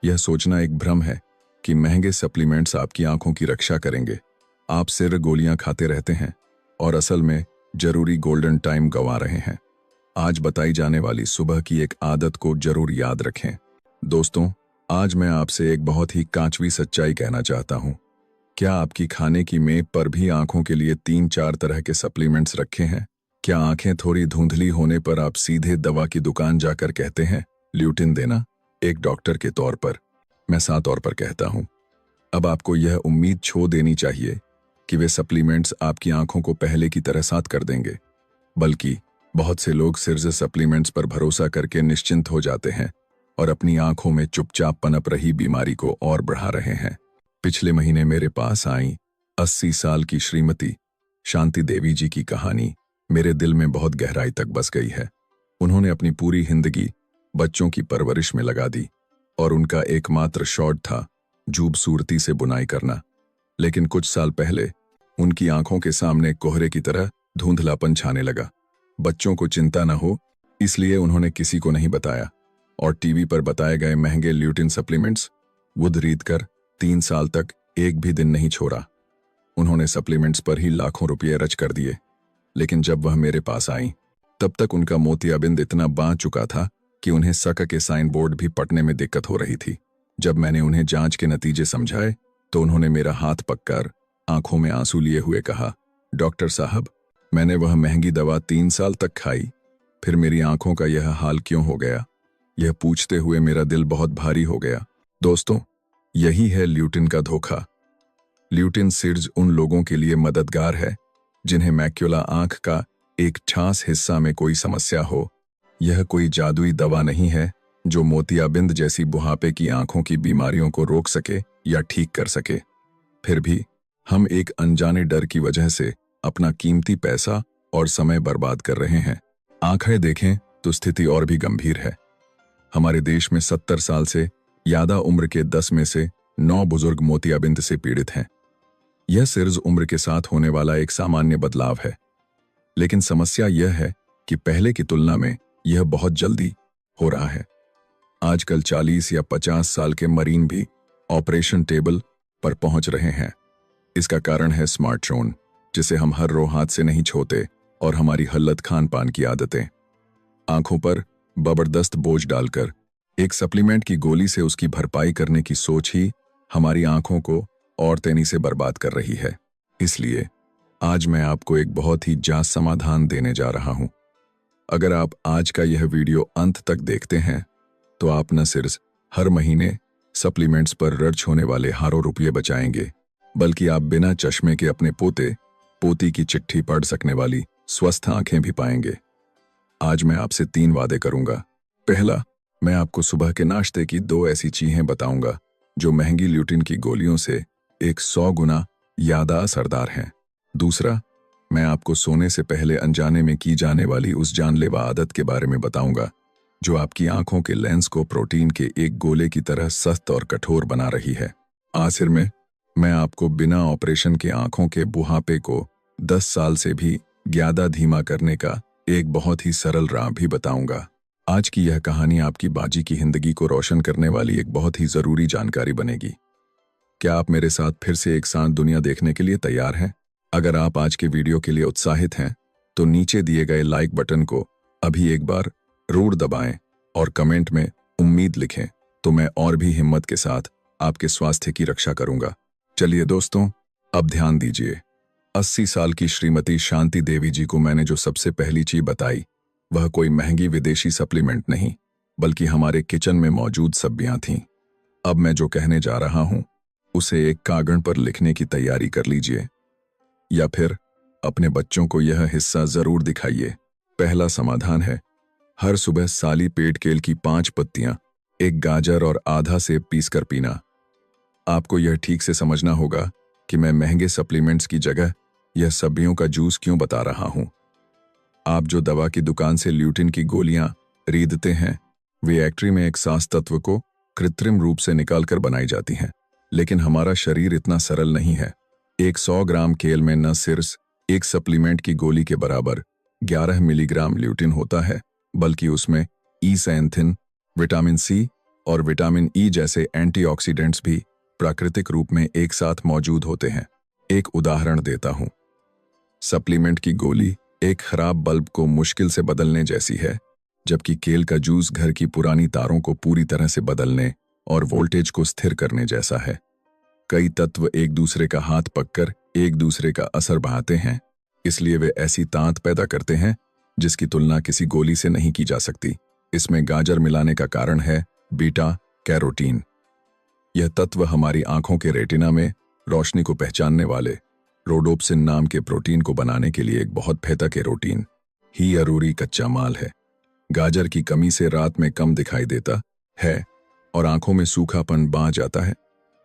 यह सोचना एक भ्रम है कि महंगे सप्लीमेंट्स आपकी आंखों की रक्षा करेंगे। आप सिर्फ गोलियां खाते रहते हैं और असल में जरूरी गोल्डन टाइम गंवा रहे हैं। आज बताई जाने वाली सुबह की एक आदत को जरूर याद रखें। दोस्तों, आज मैं आपसे एक बहुत ही कांचवी सच्चाई कहना चाहता हूं। क्या आपकी खाने की मेज पर भी आंखों के लिए 3-4 तरह के सप्लीमेंट्स रखे हैं? क्या आंखें थोड़ी धुंधली होने पर आप सीधे दवा की दुकान जाकर कहते हैं ल्यूटिन देना? एक डॉक्टर के तौर पर मैं साफ तौर पर कहता हूं, अब आपको यह उम्मीद छोड़ देनी चाहिए कि वे सप्लीमेंट्स आपकी आंखों को पहले की तरह साथ कर देंगे। बल्कि बहुत से लोग सिर्फ सप्लीमेंट्स पर भरोसा करके निश्चिंत हो जाते हैं और अपनी आंखों में चुपचाप पनप रही बीमारी को और बढ़ा रहे हैं। पिछले महीने मेरे पास आई 80 साल की श्रीमती शांति देवी जी की कहानी मेरे दिल में बहुत गहराई तक बस गई है। उन्होंने अपनी पूरी जिंदगी बच्चों की परवरिश में लगा दी और उनका एकमात्र शौक था खूबसूरती से बुनाई करना। लेकिन कुछ साल पहले उनकी आंखों के सामने कोहरे की तरह धुंधलापन छाने लगा। बच्चों को चिंता न हो इसलिए उन्होंने किसी को नहीं बताया और टीवी पर बताए गए महंगे ल्यूटिन सप्लीमेंट्स वो खरीद कर 3 साल तक एक भी दिन नहीं छोड़ा। उन्होंने सप्लीमेंट्स पर ही लाखों रुपये रच कर दिए। लेकिन जब वह मेरे पास आई तब तक उनका मोतियाबिंद इतना बांध चुका था कि उन्हें शक के साइन बोर्ड भी पढ़ने में दिक्कत हो रही थी। जब मैंने उन्हें जांच के नतीजे समझाए तो उन्होंने मेरा हाथ पकड़ आंखों में आंसू लिए हुए कहा, डॉक्टर साहब, मैंने वह महंगी दवा 3 साल तक खाई, फिर मेरी आंखों का यह हाल क्यों हो गया? यह पूछते हुए मेरा दिल बहुत भारी हो गया। दोस्तों, यही है ल्यूटिन का धोखा। ल्यूटिन सिर्फ उन लोगों के लिए मददगार है जिन्हें मैक्युला आंख का एक खास हिस्सा में कोई समस्या हो। यह कोई जादुई दवा नहीं है जो मोतियाबिंद जैसी बुढ़ापे की आंखों की बीमारियों को रोक सके या ठीक कर सके। फिर भी हम एक अनजाने डर की वजह से अपना कीमती पैसा और समय बर्बाद कर रहे हैं। आंखें देखें तो स्थिति और भी गंभीर है। हमारे देश में 70 साल से ज्यादा उम्र के 10 में से 9 बुजुर्ग मोतियाबिंद से पीड़ित हैं। यह सिर्फ उम्र के साथ होने वाला एक सामान्य बदलाव है, लेकिन समस्या यह है कि पहले की तुलना में यह बहुत जल्दी हो रहा है। आजकल 40 या 50 साल के मरीज भी ऑपरेशन टेबल पर पहुंच रहे हैं। इसका कारण है स्मार्टफोन, जिसे हम हर रोज हाथ से नहीं छूते, और हमारी हल्लत खान पान की आदतें। आंखों पर जबरदस्त बोझ डालकर एक सप्लीमेंट की गोली से उसकी भरपाई करने की सोच ही हमारी आंखों को और तेजी से बर्बाद कर रही है। इसलिए आज मैं आपको एक बहुत ही जांच समाधान देने जा रहा हूं। अगर आप आज का यह वीडियो अंत तक देखते हैं तो आप न सिर्फ हर महीने सप्लीमेंट्स पर खर्च होने वाले हारों रुपये बचाएंगे, बल्कि आप बिना चश्मे के अपने पोते पोती की चिट्ठी पढ़ सकने वाली स्वस्थ आंखें भी पाएंगे। आज मैं आपसे 3 वादे करूंगा। पहला, मैं आपको सुबह के नाश्ते की 2 ऐसी चीजें बताऊंगा जो महंगी ल्यूटिन की गोलियों से 100 गुना ज्यादा असरदार हैं। दूसरा, मैं आपको सोने से पहले अनजाने में की जाने वाली उस जानलेवा आदत के बारे में बताऊंगा जो आपकी आंखों के लेंस को प्रोटीन के एक गोले की तरह सख्त और कठोर बना रही है। आखिर में मैं आपको बिना ऑपरेशन के आंखों के बुढ़ापे को 10 साल से भी ज्यादा धीमा करने का एक बहुत ही सरल राह भी बताऊंगा। आज की यह कहानी आपकी बाजी की जिंदगी को रोशन करने वाली एक बहुत ही जरूरी जानकारी बनेगी। क्या आप मेरे साथ फिर से एक साथ दुनिया देखने के लिए तैयार हैं? अगर आप आज के वीडियो के लिए उत्साहित हैं तो नीचे दिए गए लाइक बटन को अभी एक बार जरूर दबाएं और कमेंट में उम्मीद लिखें, तो मैं और भी हिम्मत के साथ आपके स्वास्थ्य की रक्षा करूंगा। चलिए दोस्तों, अब ध्यान दीजिए। 80 साल की श्रीमती शांति देवी जी को मैंने जो सबसे पहली चीज बताई वह कोई महंगी विदेशी सप्लीमेंट नहीं, बल्कि हमारे किचन में मौजूद सब्जियां थीं। अब मैं जो कहने जा रहा हूं उसे एक कागज पर लिखने की तैयारी कर लीजिए, या फिर अपने बच्चों को यह हिस्सा जरूर दिखाइए। पहला समाधान है, हर सुबह साली पेट केल की 5 पत्तियां, 1 गाजर और आधा सेब पीसकर पीना। आपको यह ठीक से समझना होगा कि मैं महंगे सप्लीमेंट्स की जगह यह सब्जियों का जूस क्यों बता रहा हूं। आप जो दवा की दुकान से ल्यूटिन की गोलियां खरीदते हैं वे फैक्ट्री में एक खास तत्व को कृत्रिम रूप से निकालकर बनाई जाती हैं, लेकिन हमारा शरीर इतना सरल नहीं है। 100 ग्राम केल में न सिर्फ एक सप्लीमेंट की गोली के बराबर 11 मिलीग्राम ल्यूटिन होता है, बल्कि उसमें ईसैंथिन, विटामिन सी और विटामिन ई जैसे एंटीऑक्सीडेंट्स भी प्राकृतिक रूप में एक साथ मौजूद होते हैं। एक उदाहरण देता हूं। सप्लीमेंट की गोली एक खराब बल्ब को मुश्किल से बदलने जैसी है, जबकि केल का जूस घर की पुरानी तारों को पूरी तरह से बदलने और वोल्टेज को स्थिर करने जैसा है। कई तत्व एक दूसरे का हाथ पककर एक दूसरे का असर बढ़ाते हैं, इसलिए वे ऐसी तांत पैदा करते हैं जिसकी तुलना किसी गोली से नहीं की जा सकती। इसमें गाजर मिलाने का कारण है बीटा कैरोटीन। यह तत्व हमारी आंखों के रेटिना में रोशनी को पहचानने वाले रोडोप्सिन नाम के प्रोटीन को बनाने के लिए एक बहुत बेहतर कैरोटीन ही जरूरी कच्चा माल है। गाजर की कमी से रात में कम दिखाई देता है और आंखों में सूखापन बढ़ जाता है।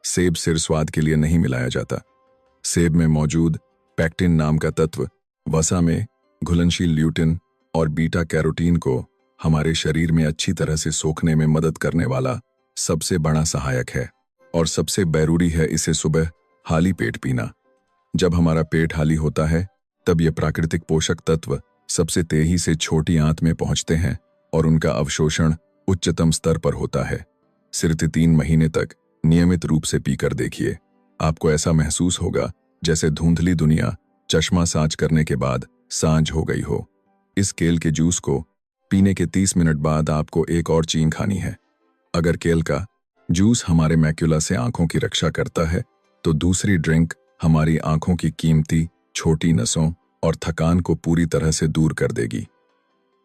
सेब सिर्फ स्वाद के लिए नहीं मिलाया जाता। सेब में मौजूद पैक्टिन नाम का तत्व वसा में घुलनशील ल्यूटिन और बीटा कैरोटीन को हमारे शरीर में अच्छी तरह से सोखने में मदद करने वाला सबसे बड़ा सहायक है। और सबसे जरूरी है इसे सुबह खाली पेट पीना। जब हमारा पेट खाली होता है तब ये प्राकृतिक पोषक तत्व सबसे तेजी से छोटी आंत में पहुंचते हैं और उनका अवशोषण उच्चतम स्तर पर होता है। सिर्फ 3 महीने तक नियमित रूप से पीकर देखिए, आपको ऐसा महसूस होगा जैसे धुंधली दुनिया चश्मा साज करने के बाद सांझ हो गई हो। इस केल के जूस को पीने के 30 मिनट बाद आपको एक और चीज खानी है। अगर केल का जूस हमारे मैक्युला से आंखों की रक्षा करता है तो दूसरी ड्रिंक हमारी आंखों की कीमती छोटी नसों और थकान को पूरी तरह से दूर कर देगी।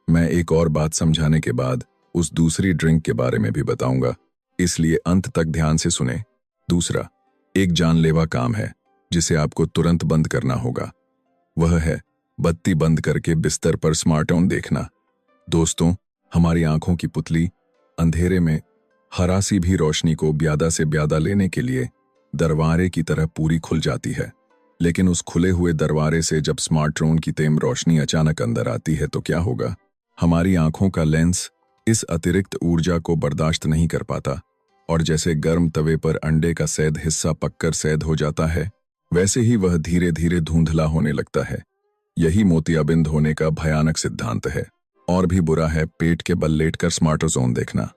मैं एक और बात समझाने के बाद उस दूसरी ड्रिंक के बारे में भी बताऊंगा, इसलिए अंत तक ध्यान से सुने। दूसरा एक जानलेवा काम है जिसे आपको तुरंत बंद करना होगा। वह है बत्ती बंद करके बिस्तर पर स्मार्टफोन देखना। दोस्तों, हमारी आंखों की पुतली अंधेरे में हरासी भी रोशनी को ब्यादा से ब्यादा लेने के लिए दरवारे की तरह पूरी खुल जाती है। लेकिन उस खुले हुए दरवारे से जब स्मार्टफोन की तेज रोशनी अचानक अंदर आती है तो क्या होगा? हमारी आंखों का लेंस इस अतिरिक्त ऊर्जा को बर्दाश्त नहीं कर पाता और जैसे गर्म तवे पर अंडे का सैद हिस्सा पककर सैद हो जाता है, वैसे ही वह धीरे धीरे धुंधला होने लगता है। यही मोतियाबिंद होने का भयानक सिद्धांत है। और भी बुरा है पेट के बल लेटकर स्मार्टफोन देखना।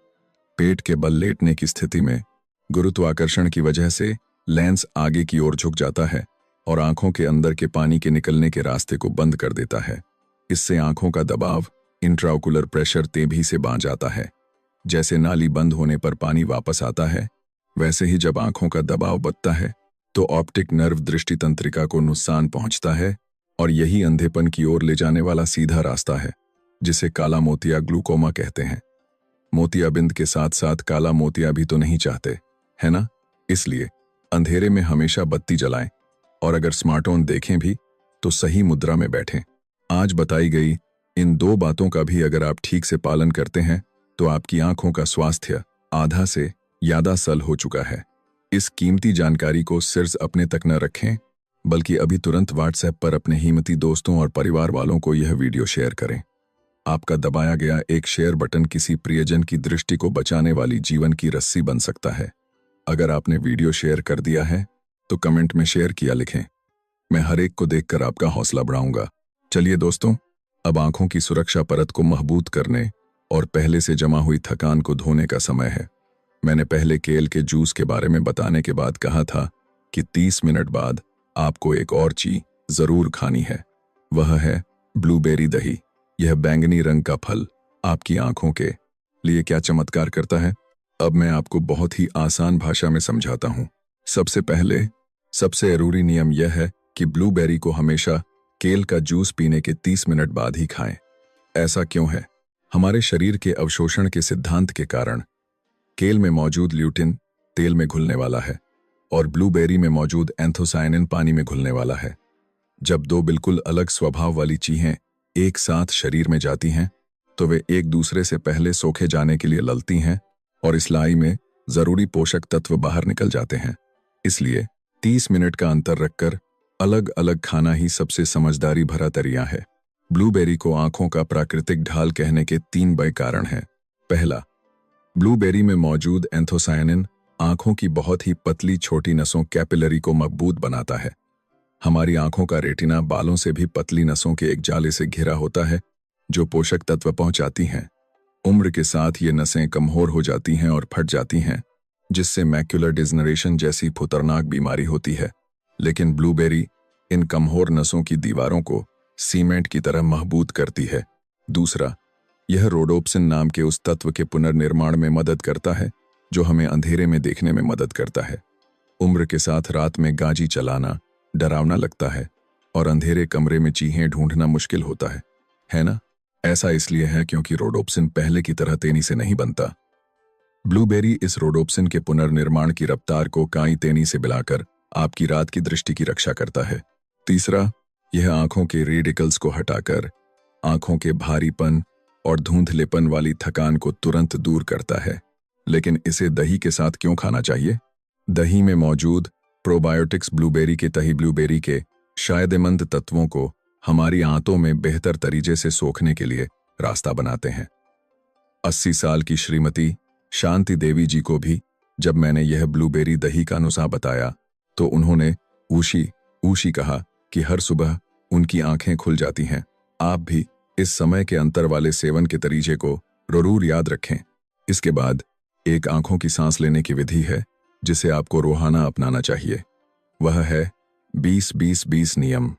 पेट के बल लेटने की स्थिति में गुरुत्वाकर्षण की वजह से लेंस आगे की ओर झुक जाता है और आंखों के अंदर के पानी के निकलने के रास्ते को बंद कर देता है। इससे आंखों का दबाव इंट्राओकुलर प्रेशर तेजी से बढ़ जाता है। जैसे नाली बंद होने पर पानी वापस आता है, वैसे ही जब आंखों का दबाव बढ़ता है तो ऑप्टिक नर्व दृष्टि तंत्रिका को नुकसान पहुंचता है और यही अंधेपन की ओर ले जाने वाला सीधा रास्ता है, जिसे काला मोतिया ग्लूकोमा कहते हैं। मोतियाबिंद के साथ साथ काला मोतिया भी तो नहीं चाहते, है ना? इसलिए अंधेरे में हमेशा बत्ती जलाएं और अगर स्मार्टफोन देखें भी तो सही मुद्रा में बैठें। आज बताई गई इन 2 बातों का भी अगर आप ठीक से पालन करते हैं तो आपकी आंखों का स्वास्थ्य आधा से ज्यादा सल हो चुका है। इस कीमती जानकारी को सिर्फ अपने तक न रखें, बल्कि अभी तुरंत व्हाट्सएप पर अपने हिम्मती दोस्तों और परिवार वालों को यह वीडियो शेयर करें। आपका दबाया गया एक शेयर बटन किसी प्रियजन की दृष्टि को बचाने वाली जीवन की रस्सी बन सकता है। अगर आपने वीडियो शेयर कर दिया है तो कमेंट में शेयर किया लिखें। मैं हर एक को देखकर आपका हौसला बढ़ाऊंगा। चलिए दोस्तों, अब आंखों की सुरक्षा परत को मजबूत करने और पहले से जमा हुई थकान को धोने का समय है। मैंने पहले केल के जूस के बारे में बताने के बाद कहा था कि 30 मिनट बाद आपको एक और चीज जरूर खानी है। वह है ब्लूबेरी दही। यह बैंगनी रंग का फल आपकी आंखों के लिए क्या चमत्कार करता है, अब मैं आपको बहुत ही आसान भाषा में समझाता हूं। सबसे पहले सबसे जरूरी नियम यह है कि ब्लूबेरी को हमेशा केल का जूस पीने के 30 मिनट बाद ही खाएं। ऐसा क्यों है? हमारे शरीर के अवशोषण के सिद्धांत के कारण केल में मौजूद ल्यूटिन तेल में घुलने वाला है और ब्लूबेरी में मौजूद एंथोसायनिन पानी में घुलने वाला है। जब 2 बिल्कुल अलग स्वभाव वाली चीजें एक साथ शरीर में जाती हैं तो वे एक दूसरे से पहले सोखे जाने के लिए ललती हैं और इस लड़ाई में जरूरी पोषक तत्व बाहर निकल जाते हैं। इसलिए 30 मिनट का अंतर रखकर अलग अलग खाना ही सबसे समझदारी भरा तरीका है। ब्लूबेरी को आंखों का प्राकृतिक ढाल कहने के 3 बड़े कारण हैं। पहला, ब्लूबेरी में मौजूद एंथोसायनिन आंखों की बहुत ही पतली छोटी नसों कैपिलरी को मजबूत बनाता है। हमारी आंखों का रेटिना बालों से भी पतली नसों के एक जाले से घिरा होता है जो पोषक तत्व पहुंचाती हैं। उम्र के साथ ये नसें कमजोर हो जाती हैं और फट जाती हैं, जिससे मैक्युलर डिजनरेशन जैसी खतरनाक बीमारी होती है। लेकिन ब्लूबेरी इन कमजोर नसों की दीवारों को सीमेंट की तरह मजबूत करती है। दूसरा, यह रोडोप्सिन नाम के उस तत्व के पुनर्निर्माण में मदद करता है जो हमें अंधेरे में देखने में मदद करता है। उम्र के साथ रात में गाजी चलाना डरावना लगता है और अंधेरे कमरे में चीहें ढूंढना मुश्किल होता है ना? ऐसा इसलिए है क्योंकि रोडोप्सिन पहले की तरह तेनी से नहीं बनता। ब्लूबेरी इस रोडोप्सिन के पुनर्निर्माण की रफ्तार को काई तेनी से मिलाकर आपकी रात की दृष्टि की रक्षा करता है। तीसरा, यह आंखों के रेडिकल्स को हटाकर आंखों के भारीपन और धुंधलेपन वाली थकान को तुरंत दूर करता है। लेकिन इसे दही के साथ क्यों खाना चाहिए? दही में मौजूद प्रोबायोटिक्स ब्लूबेरी के तही ब्लूबेरी के फायदेमंद तत्वों को हमारी आंतों में बेहतर तरीके से सोखने के लिए रास्ता बनाते हैं। 80 साल की श्रीमती शांति देवी जी को भी जब मैंने यह ब्लूबेरी दही का नुस्खा बताया तो उन्होंने ऊशी ऊशी कहा कि हर सुबह उनकी आंखें खुल जाती हैं। आप भी इस समय के अंतर वाले सेवन के तरीके को जरूर याद रखें। इसके बाद एक आंखों की सांस लेने की विधि है जिसे आपको रोजाना अपनाना चाहिए। वह है 20-20-20 नियम।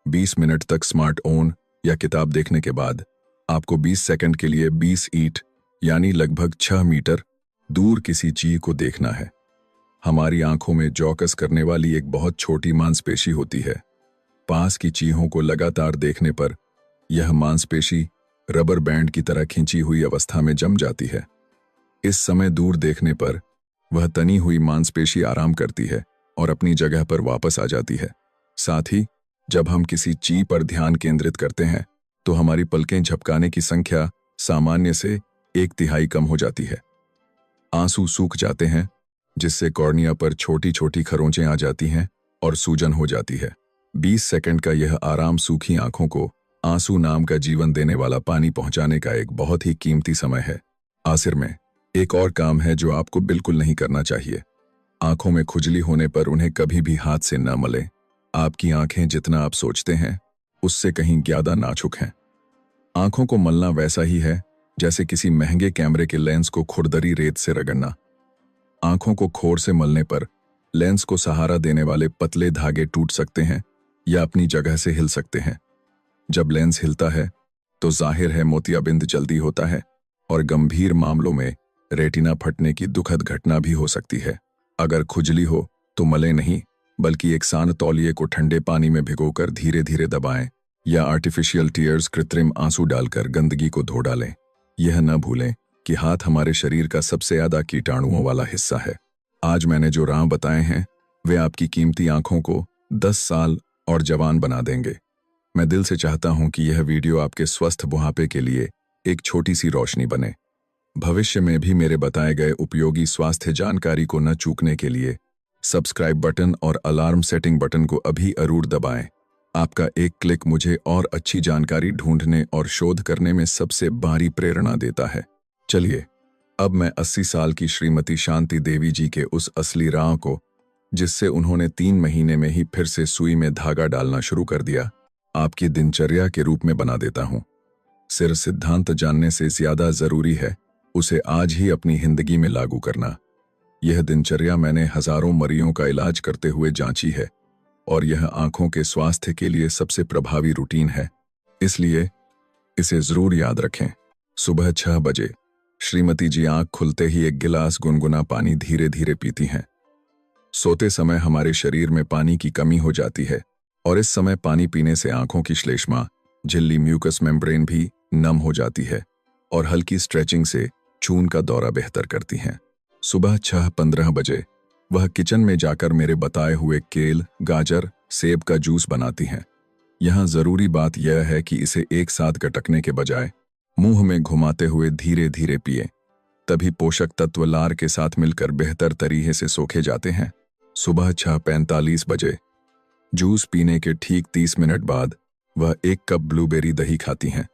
20 मिनट तक स्मार्टफोन या किताब देखने के बाद आपको 20 सेकंड के लिए 20 ईंट यानी लगभग 6 मीटर दूर किसी चीज को देखना है। हमारी आंखों में जॉकस करने वाली एक बहुत छोटी मांसपेशी होती है। पास की चीजों को लगातार देखने पर यह मांसपेशी रबर बैंड की तरह खिंची हुई अवस्था में जम जाती है। इस समय दूर देखने पर वह तनी हुई मांसपेशी आराम करती है और अपनी जगह पर वापस आ जाती है। साथ ही जब हम किसी चीज पर ध्यान केंद्रित करते हैं तो हमारी पलकें झपकाने की संख्या सामान्य से 1/3 कम हो जाती है। आंसू सूख जाते हैं जिससे कॉर्निया पर छोटी छोटी खरोंचें आ जाती हैं और सूजन हो जाती है। 20 सेकंड का यह आराम सूखी आंखों को आंसू नाम का जीवन देने वाला पानी पहुंचाने का एक बहुत ही कीमती समय है। आखिर में एक और काम है जो आपको बिल्कुल नहीं करना चाहिए। आंखों में खुजली होने पर उन्हें कभी भी हाथ से न मलें। आपकी आंखें जितना आप सोचते हैं उससे कहीं ज्यादा नाजुक हैं। आंखों को मलना वैसा ही है जैसे किसी महंगे कैमरे के लेंस को खुरदरी रेत से रगड़ना। आंखों को खोर से मलने पर लेंस को सहारा देने वाले पतले धागे टूट सकते हैं या अपनी जगह से हिल सकते हैं। जब लेंस हिलता है तो जाहिर है मोतियाबिंद जल्दी होता है और गंभीर मामलों में रेटिना फटने की दुखद घटना भी हो सकती है। अगर खुजली हो तो मले नहीं बल्कि एक सान तौलिए को ठंडे पानी में भिगोकर धीरे धीरे दबाएं या आर्टिफिशियल टीयर्स कृत्रिम आंसू डालकर गंदगी को धो डालें। यह न भूलें कि हाथ हमारे शरीर का सबसे ज्यादा कीटाणुओं वाला हिस्सा है। आज मैंने जो राह बताए हैं वे आपकी कीमती आंखों को 10 साल और जवान बना देंगे। मैं दिल से चाहता हूं कि यह वीडियो आपके स्वस्थ बुढ़ापे के लिए एक छोटी सी रोशनी बने। भविष्य में भी मेरे बताए गए उपयोगी स्वास्थ्य जानकारी को न चूकने के लिए सब्सक्राइब बटन और अलार्म सेटिंग बटन को अभी जरूर दबाएं। आपका एक क्लिक मुझे और अच्छी जानकारी ढूंढने और शोध करने में सबसे भारी प्रेरणा देता है। चलिए अब मैं 80 साल की श्रीमती शांति देवी जी के उस असली राह को, जिससे उन्होंने 3 महीने में ही फिर से सुई में धागा डालना शुरू कर दिया, आपकी दिनचर्या के रूप में बना देता हूं। सिर्फ सिद्धांत जानने से ज्यादा जरूरी है उसे आज ही अपनी जिंदगी में लागू करना। यह दिनचर्या मैंने हजारों मरीजों का इलाज करते हुए जांची है और यह आंखों के स्वास्थ्य के लिए सबसे प्रभावी रूटीन है, इसलिए इसे जरूर याद रखें। सुबह 6 बजे श्रीमती जी आंख खुलते ही एक गिलास गुनगुना पानी धीरे धीरे पीती हैं। सोते समय हमारे शरीर में पानी की कमी हो जाती है और इस समय पानी पीने से आंखों की श्लेष्मा झिल्ली म्यूकस मेम्ब्रेन भी नम हो जाती है और हल्की स्ट्रेचिंग से खून का दौरा बेहतर करती हैं। सुबह 6:15 बजे वह किचन में जाकर मेरे बताए हुए केल, गाजर, सेब का जूस बनाती हैं। यहाँ जरूरी बात यह है कि इसे एक साथ गटकने के बजाय मुंह में घुमाते हुए धीरे धीरे पिए, तभी पोषक तत्व लार के साथ मिलकर बेहतर तरीके से सोखे जाते हैं। सुबह 6:45 बजे जूस पीने के ठीक 30 मिनट बाद वह 1 कप ब्लूबेरी दही खाती हैं।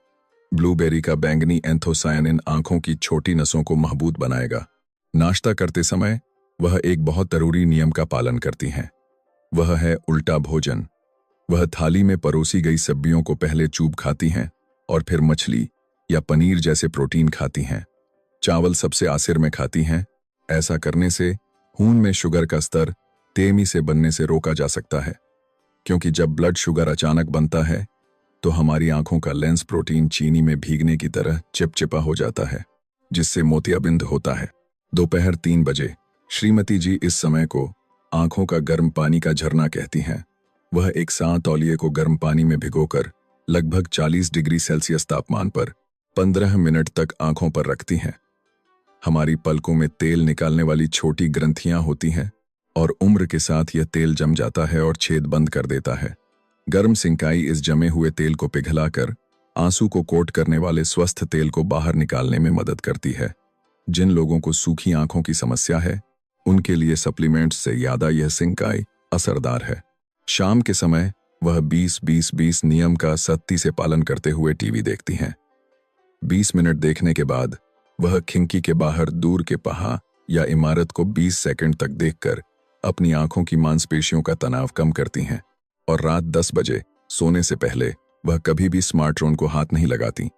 ब्लूबेरी का बैंगनी एंथोसायनिन आंखों की छोटी नसों को मजबूत बनाएगा। नाश्ता करते समय वह एक बहुत जरूरी नियम का पालन करती हैं, वह है उल्टा भोजन। वह थाली में परोसी गई सब्जियों को पहले चूब खाती हैं और फिर मछली, या पनीर जैसे प्रोटीन खाती हैं। चावल सबसे आखिर में खाती हैं। ऐसा करने से खून में शुगर का स्तर तेजी से बनने से रोका जा सकता है, क्योंकि जब ब्लड शुगर अचानक बनता है तो हमारी आंखों का लेंस प्रोटीन चीनी में भीगने की तरह चिपचिपा हो जाता है, जिससे मोतियाबिंद होता है। दोपहर 3 बजे श्रीमती जी इस समय को आंखों का गर्म पानी का झरना कहती हैं। वह एक सांत तौलिए को गर्म पानी में भिगोकर लगभग 40 डिग्री सेल्सियस तापमान पर 15 मिनट तक आंखों पर रखती हैं। हमारी पलकों में तेल निकालने वाली छोटी ग्रंथियां होती हैं और उम्र के साथ यह तेल जम जाता है और छेद बंद कर देता है। गर्म सिंकाई इस जमे हुए तेल को पिघलाकर आंसू को कोट करने वाले स्वस्थ तेल को बाहर निकालने में मदद करती है। जिन लोगों को सूखी आंखों की समस्या है, उनके लिए सप्लीमेंट्स से ज्यादा यह सिंकाई असरदार है। शाम के समय वह 20-20-20 नियम का सख्ती से पालन करते हुए टीवी देखती हैं। 20 मिनट देखने के बाद वह खिड़की के बाहर दूर के पहाड़ या इमारत को 20 सेकंड तक देखकर अपनी आंखों की मांसपेशियों का तनाव कम करती हैं। और रात 10 बजे सोने से पहले वह कभी भी स्मार्टफोन को हाथ नहीं लगाती।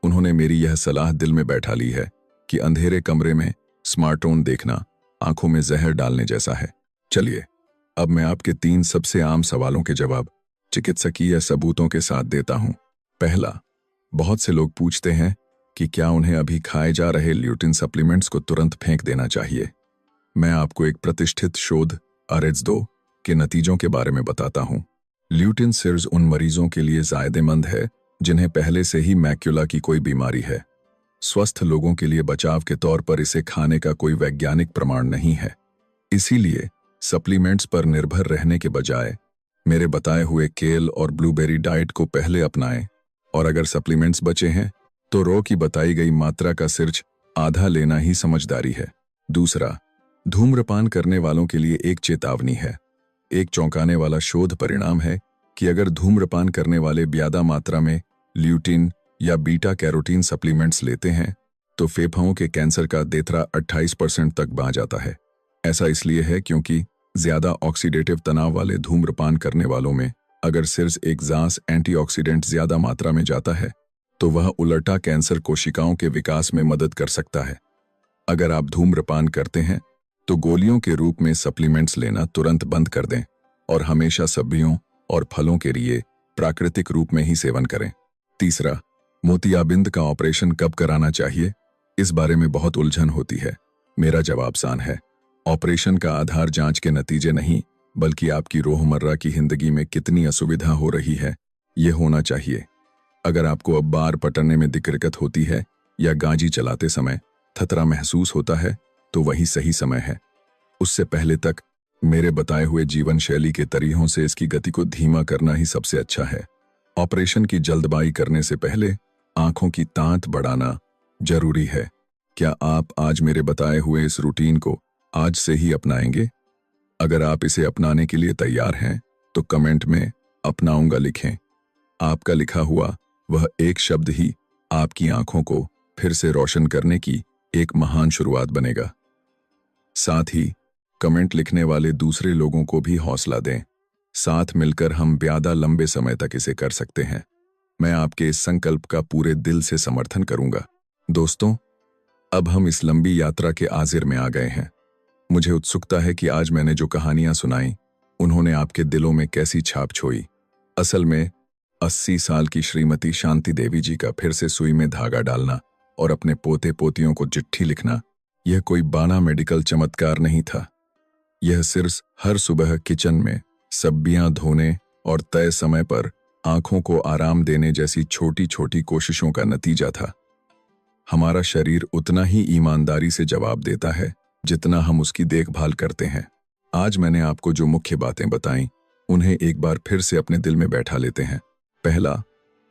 उन्होंने मेरी यह सलाह दिल में बैठा ली है कि अंधेरे कमरे में स्मार्टफोन देखना आंखों में जहर डालने जैसा है। चलिए, अब मैं आपके 3 सबसे आम सवालों के जवाब चिकित्सकीय सबूतों के साथ देता हूं। पहला, बहुत से लोग पूछते हैं कि क्या उन्हें अभी खाए जा रहे ल्यूटिन सप्लीमेंट्स को तुरंत फेंक देना चाहिए। मैं आपको एक प्रतिष्ठित शोध RS2 के नतीजों के बारे में बताता हूं। ल्यूटिन सिर्फ उन मरीजों के लिए फायदेमंद है जिन्हें पहले से ही मैक्युला की कोई बीमारी है। स्वस्थ लोगों के लिए बचाव के तौर पर इसे खाने का कोई वैज्ञानिक प्रमाण नहीं है। इसीलिए सप्लीमेंट्स पर निर्भर रहने के बजाय मेरे बताए हुए केल और ब्लूबेरी डाइट को पहले अपनाएं, और अगर सप्लीमेंट्स बचे हैं तो रो की बताई गई मात्रा का सिर्फ आधा लेना ही समझदारी है। दूसरा, धूम्रपान करने वालों के लिए एक चेतावनी है। एक चौंकाने वाला शोध परिणाम है कि अगर धूम्रपान करने वाले ज्यादा मात्रा में ल्यूटिन या बीटा कैरोटीन सप्लीमेंट्स लेते हैं तो फेफड़ों के कैंसर का खतरा 28% तक बढ़ जाता है। ऐसा इसलिए है क्योंकि ज्यादा ऑक्सीडेटिव तनाव वाले धूम्रपान करने वालों में अगर सिर्फ एक जांच एंटीऑक्सीडेंट ज्यादा मात्रा में जाता है तो वह उलटा कैंसर कोशिकाओं के विकास में मदद कर सकता है। अगर आप धूम्रपान करते हैं तो गोलियों के रूप में सप्लीमेंट्स लेना तुरंत बंद कर दें और हमेशा सब्जियों और फलों के लिए प्राकृतिक रूप में ही सेवन करें। तीसरा, मोतियाबिंद का ऑपरेशन कब कराना चाहिए, इस बारे में बहुत उलझन होती है। मेरा जवाब आसान है। ऑपरेशन का आधार जांच के नतीजे नहीं, बल्कि आपकी रोजमर्रा की जिंदगी में कितनी असुविधा हो रही है, ये होना चाहिए। अगर आपको अब बार पटने में दिक्कत होती है या गाड़ी चलाते समय खतरा महसूस होता है तो वही सही समय है। उससे पहले तक मेरे बताए हुए जीवन शैली के तरीकों से इसकी गति को धीमा करना ही सबसे अच्छा है। ऑपरेशन की जल्दबाजी करने से पहले आंखों की तांत बढ़ाना जरूरी है। क्या आप आज मेरे बताए हुए इस रूटीन को आज से ही अपनाएंगे? अगर आप इसे अपनाने के लिए तैयार हैं तो कमेंट में अपनाऊंगा लिखें। आपका लिखा हुआ वह एक शब्द ही आपकी आंखों को फिर से रोशन करने की एक महान शुरुआत बनेगा। साथ ही कमेंट लिखने वाले दूसरे लोगों को भी हौसला दें। साथ मिलकर हम ज्यादा लंबे समय तक इसे कर सकते हैं। मैं आपके इस संकल्प का पूरे दिल से समर्थन करूंगा। दोस्तों, अब हम इस लंबी यात्रा के आखिर में आ गए हैं। मुझे उत्सुकता है कि आज मैंने जो कहानियां सुनाई उन्होंने आपके दिलों में कैसी छाप छोड़ी। असल में 80 साल की श्रीमती शांति देवी जी का फिर से सुई में धागा डालना और अपने पोते पोतियों को चिट्ठी लिखना, यह कोई बाना मेडिकल चमत्कार नहीं था। यह सिर्फ हर सुबह किचन में सब्जियां धोने और तय समय पर आंखों को आराम देने जैसी छोटी छोटी कोशिशों का नतीजा था। हमारा शरीर उतना ही ईमानदारी से जवाब देता है जितना हम उसकी देखभाल करते हैं। आज मैंने आपको जो मुख्य बातें बताईं उन्हें एक बार फिर से अपने दिल में बैठा लेते हैं। पहला,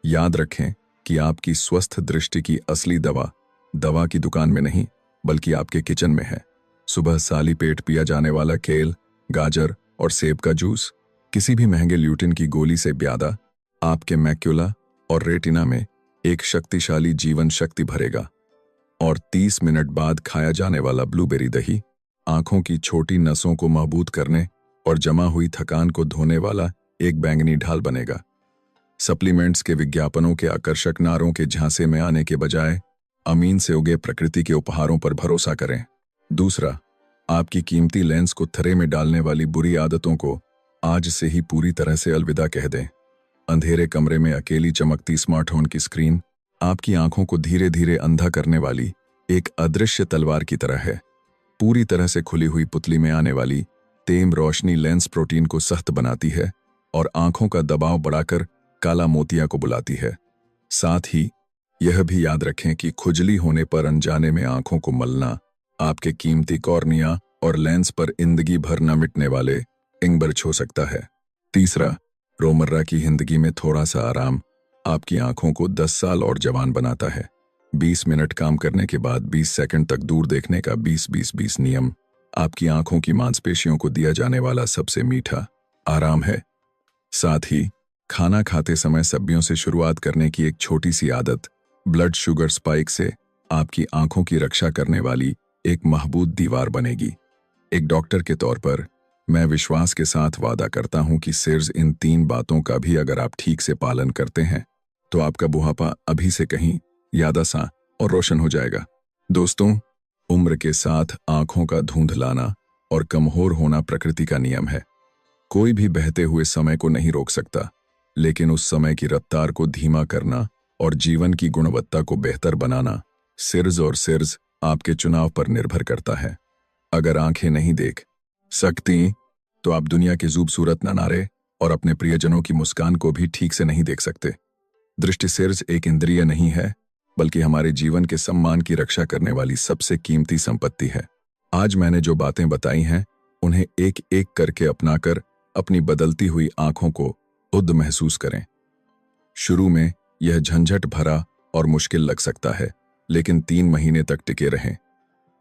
याद रखें कि आपकी स्वस्थ दृष्टि की असली दवा की दुकान में नहीं बल्कि आपके किचन में है। सुबह साली पेट पिया जाने वाला केल, गाजर और सेब का जूस किसी भी महंगे ल्यूटिन की गोली से ज्यादा आपके मैक्युला और रेटिना में एक शक्तिशाली जीवन शक्ति भरेगा। और 30 मिनट बाद खाया जाने वाला ब्लूबेरी दही आंखों की छोटी नसों को मजबूत करने और जमा हुई थकान को धोने वाला एक बैंगनी ढाल बनेगा। सप्लीमेंट्स के विज्ञापनों के आकर्षक नारों के झांसे में आने के बजाय अमीन से उगे प्रकृति के उपहारों पर भरोसा करें। दूसरा, आपकी कीमती लेंस को थर्रे में डालने वाली बुरी आदतों को आज से ही पूरी तरह से अलविदा कह दें। अंधेरे कमरे में अकेली चमकती स्मार्टफोन की स्क्रीन आपकी आंखों को धीरे धीरे अंधा करने वाली एक अदृश्य तलवार की तरह है। पूरी तरह से खुली हुई पुतली में आने वाली तेज रोशनी लेंस प्रोटीन को सख्त बनाती है और आंखों का दबाव बढ़ाकर काला मोतिया को बुलाती है। साथ ही यह भी याद रखें कि खुजली होने पर अनजाने में आंखों को मलना आपके कीमती कॉर्निया और लेंस पर जिंदगी भर न मिटने वाले इंगबर्च हो सकता है। तीसरा, रोजमर्रा की जिंदगी में थोड़ा सा आराम आपकी आंखों को 10 साल और जवान बनाता है। 20 मिनट काम करने के बाद 20 सेकंड तक दूर देखने का 20-20-20 नियम आपकी आंखों की मांसपेशियों को दिया जाने वाला सबसे मीठा आराम है। साथ ही खाना खाते समय सब्जियों से शुरुआत करने की एक छोटी सी आदत ब्लड शुगर स्पाइक से आपकी आंखों की रक्षा करने वाली एक महबूब दीवार बनेगी। एक डॉक्टर के तौर पर मैं विश्वास के साथ वादा करता हूं कि सिर्फ इन 3 बातों का भी अगर आप ठीक से पालन करते हैं तो आपका बुढ़ापा अभी से कहीं यादसा और रोशन हो जाएगा। दोस्तों, उम्र के साथ आंखों का धुंधलाना और कमजोर होना प्रकृति का नियम है। कोई भी बहते हुए समय को नहीं रोक सकता, लेकिन उस समय की रफ्तार को धीमा करना और जीवन की गुणवत्ता को बेहतर बनाना सिर्फ आपके चुनाव पर निर्भर करता है। अगर आंखें नहीं देख सकती तो आप दुनिया की खूबसूरत नज़ारे और अपने प्रियजनों की मुस्कान को भी ठीक से नहीं देख सकते। दृष्टि सिर्फ एक इंद्रिय नहीं है, बल्कि हमारे जीवन के सम्मान की रक्षा करने वाली सबसे कीमती संपत्ति है। आज मैंने जो बातें बताई हैं उन्हें एक एक करके अपनाकर अपनी बदलती हुई आंखों को खुद महसूस करें। शुरू में यह झंझट भरा और मुश्किल लग सकता है, लेकिन 3 महीने तक टिके रहें।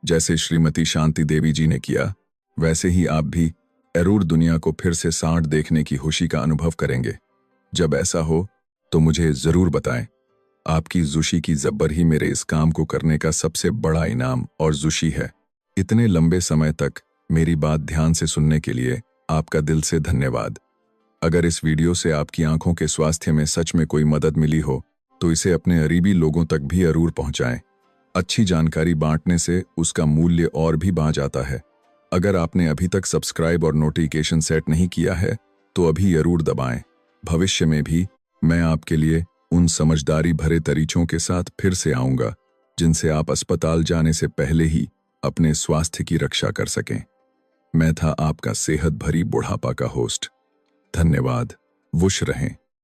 जैसे श्रीमती शांति देवी जी ने किया, वैसे ही आप भी जरूर दुनिया को फिर से सांठ देखने की खुशी का अनुभव करेंगे। जब ऐसा हो तो मुझे जरूर बताएं। आपकी जुशी की जब्बर ही मेरे इस काम को करने का सबसे बड़ा इनाम और जुशी है। इतने लंबे समय तक मेरी बात ध्यान से सुनने के लिए आपका दिल से धन्यवाद। अगर इस वीडियो से आपकी आंखों के स्वास्थ्य में सच में कोई मदद मिली हो तो इसे अपने करीबी लोगों तक भी जरूर पहुंचाएं। अच्छी जानकारी बांटने से उसका मूल्य और भी बढ़ जाता है। अगर आपने अभी तक सब्सक्राइब और नोटिफिकेशन सेट नहीं किया है तो अभी जरूर दबाएं। भविष्य में भी मैं आपके लिए उन समझदारी भरे तरीकों के साथ फिर से आऊंगा जिनसे आप अस्पताल जाने से पहले ही अपने स्वास्थ्य की रक्षा कर सकें। मैं था आपका सेहत भरी बुढ़ापा का होस्ट। धन्यवाद। खुश रहें।